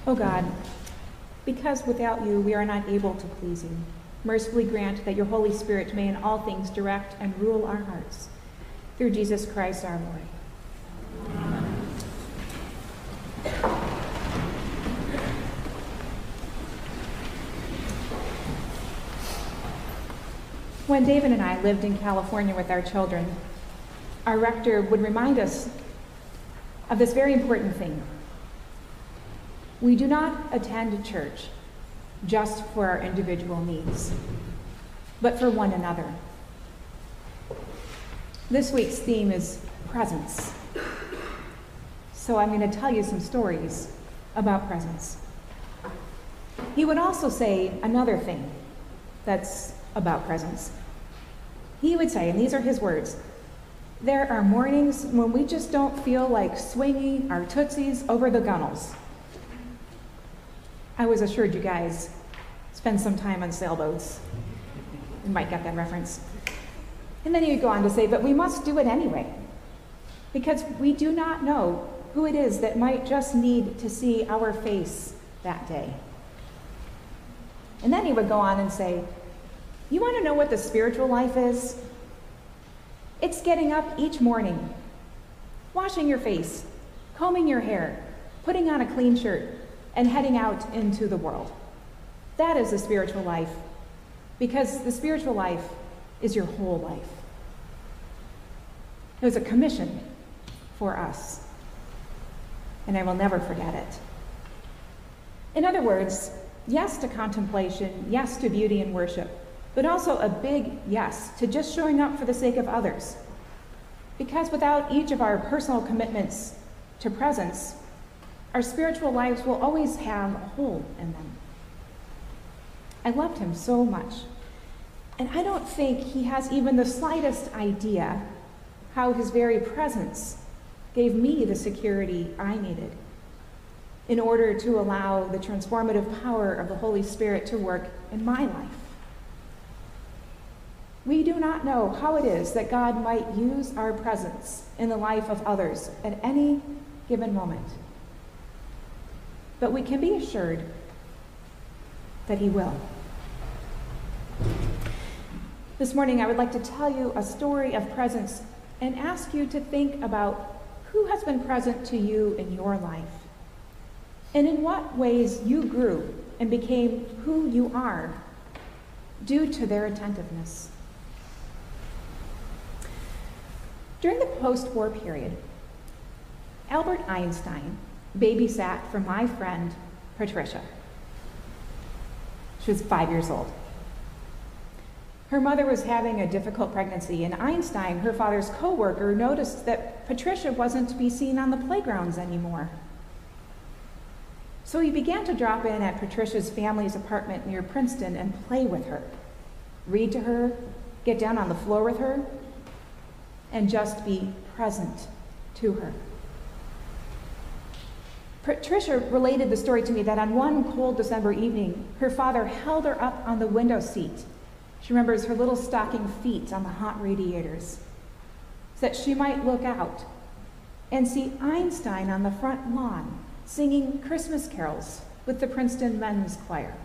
O God, because without you we are not able to please you, mercifully grant that your Holy Spirit may in all things direct and rule our hearts. Through Jesus Christ our Lord. Amen. When David and I lived in California with our children, our rector would remind us of this very important thing. We do not attend church just for our individual needs, but for one another. This week's theme is presents. So I'm going to tell you some stories about presents. He would also say another thing that's about presents. He would say, and these are his words, there are mornings when we just don't feel like swinging our tootsies over the gunnels. I was assured you guys spend some time on sailboats. You might get that reference. And then he would go on to say, but we must do it anyway, because we do not know who it is that might just need to see our face that day. And then he would go on and say, you want to know what the spiritual life is? It's getting up each morning, washing your face, combing your hair, putting on a clean shirt, and heading out into the world. That is the spiritual life, because the spiritual life is your whole life. It was a commission for us, and I will never forget it. In other words, yes to contemplation, yes to beauty and worship, but also a big yes to just showing up for the sake of others. Because without each of our personal commitments to presence, our spiritual lives will always have a hole in them. I loved him so much, and I don't think he has even the slightest idea how his very presence gave me the security I needed in order to allow the transformative power of the Holy Spirit to work in my life. We do not know how it is that God might use our presence in the life of others at any given moment. But we can be assured that he will. This morning, I would like to tell you a story of presence and ask you to think about who has been present to you in your life, and in what ways you grew and became who you are due to their attentiveness. During the post-war period, Albert Einstein babysat for my friend Patricia. She was 5 years old. Her mother was having a difficult pregnancy, and Einstein, her father's co-worker, noticed that Patricia wasn't to be seen on the playgrounds anymore. So he began to drop in at Patricia's family's apartment near Princeton and play with her, read to her, get down on the floor with her, and just be present to her. Patricia related the story to me that on one cold December evening, her father held her up on the window seat. She remembers her little stocking feet on the hot radiators, so that she might look out and see Einstein on the front lawn singing Christmas carols with the Princeton Men's Choir.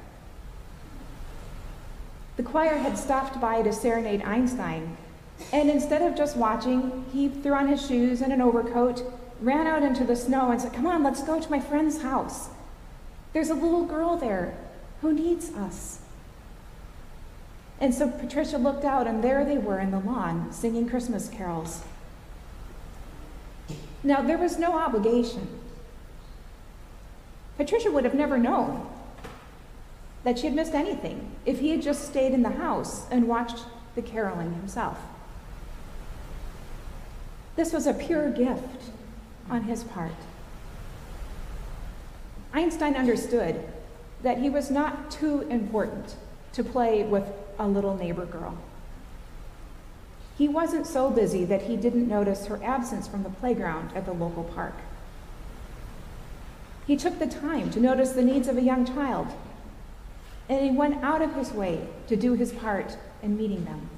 The choir had stopped by to serenade Einstein, and instead of just watching, he threw on his shoes and an overcoat, ran out into the snow and said, "Come on, let's go to my friend's house. There's a little girl there who needs us." And so Patricia looked out, and there they were in the lawn, singing Christmas carols. Now, there was no obligation. Patricia would have never known that she had missed anything if he had just stayed in the house and watched the caroling himself. This was a pure gift on his part. Einstein understood that he was not too important to play with a little neighbor girl. He wasn't so busy that he didn't notice her absence from the playground at the local park. He took the time to notice the needs of a young child, and he went out of his way to do his part in meeting them.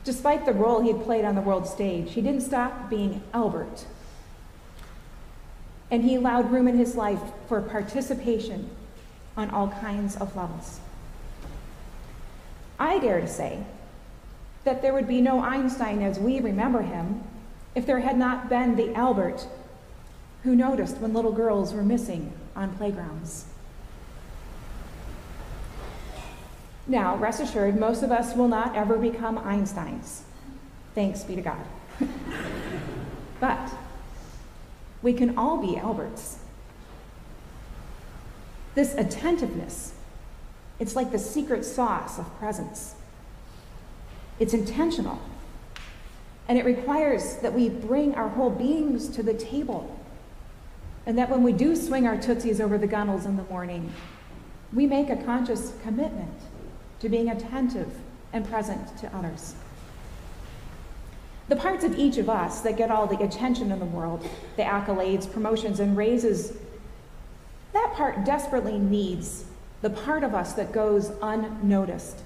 Despite the role he had played on the world stage, he didn't stop being Albert. and he allowed room in his life for participation on all kinds of levels. I dare to say that there would be no Einstein as we remember him if there had not been the Albert who noticed when little girls were missing on playgrounds. Now, rest assured, most of us will not ever become Einsteins. Thanks be to God. But we can all be Alberts. This attentiveness, it's like the secret sauce of presence. It's intentional, and it requires that we bring our whole beings to the table, and that when we do swing our tootsies over the gunnels in the morning, we make a conscious commitment to being attentive and present to others. The parts of each of us that get all the attention in the world, the accolades, promotions, and raises, that part desperately needs the part of us that goes unnoticed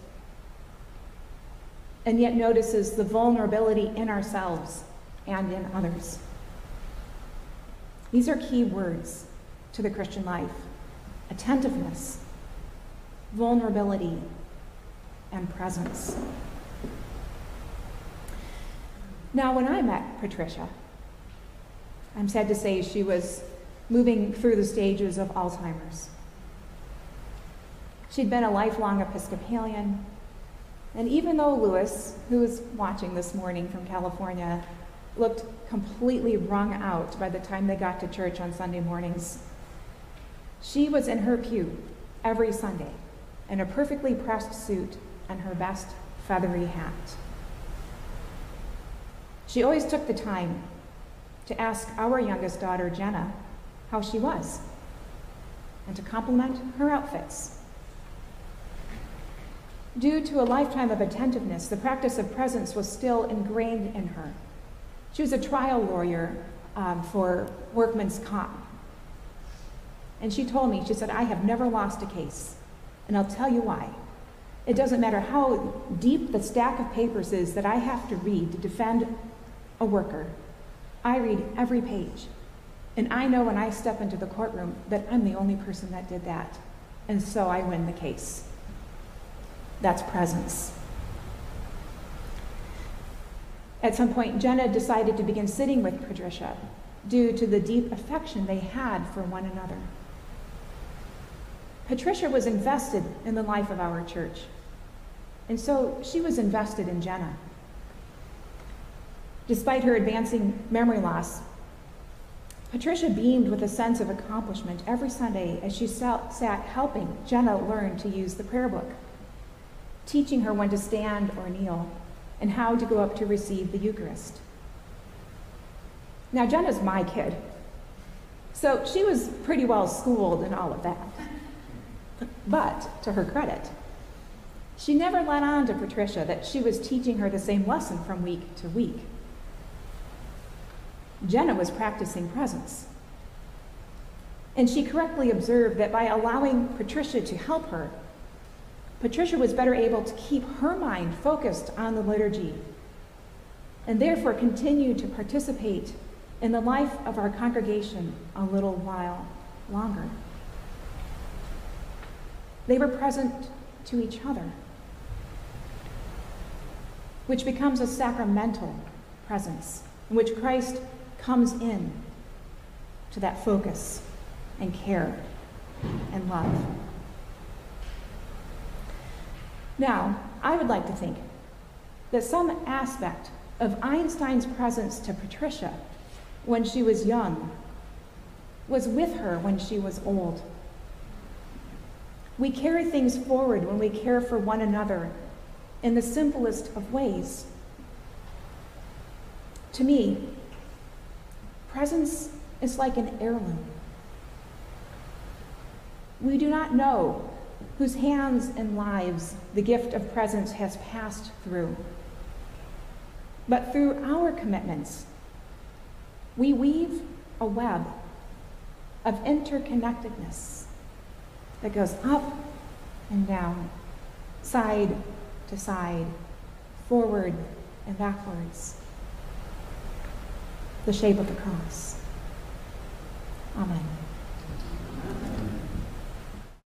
and yet notices the vulnerability in ourselves and in others. These are key words to the Christian life: attentiveness, vulnerability, and presence. Now, when I met Patricia, I'm sad to say she was moving through the stages of Alzheimer's. She'd been a lifelong Episcopalian, and even though Louis, who is watching this morning from California, looked completely wrung out by the time they got to church on Sunday mornings, she was in her pew every Sunday in a perfectly pressed suit and her best feathery hat. She always took the time to ask our youngest daughter, Jenna, how she was, and to compliment her outfits. Due to a lifetime of attentiveness, the practice of presence was still ingrained in her. She was a trial lawyer for workman's comp. And she told me, she said, "I have never lost a case, and I'll tell you why. It doesn't matter how deep the stack of papers is that I have to read to defend a worker. I read every page, and I know when I step into the courtroom that I'm the only person that did that, and so I win the case." That's presence. At some point, Jenna decided to begin sitting with Patricia due to the deep affection they had for one another. Patricia was invested in the life of our church, and so she was invested in Jenna. Despite her advancing memory loss, Patricia beamed with a sense of accomplishment every Sunday as she sat helping Jenna learn to use the prayer book, teaching her when to stand or kneel, and how to go up to receive the Eucharist. Now, Jenna's my kid, so she was pretty well schooled in all of that. But, to her credit, she never let on to Patricia that she was teaching her the same lesson from week to week. Jenna was practicing presence, and she correctly observed that by allowing Patricia to help her, Patricia was better able to keep her mind focused on the liturgy and therefore continue to participate in the life of our congregation a little while longer. They were present to each other, which becomes a sacramental presence in which Christ comes in to that focus and care and love. Now, I would like to think that some aspect of Einstein's presence to Patricia when she was young was with her when she was old. We carry things forward when we care for one another in the simplest of ways. To me, presence is like an heirloom. We do not know whose hands and lives the gift of presence has passed through. But through our commitments, we weave a web of interconnectedness that goes up and down, side to side, forward and backwards. The shape of the cross. Amen.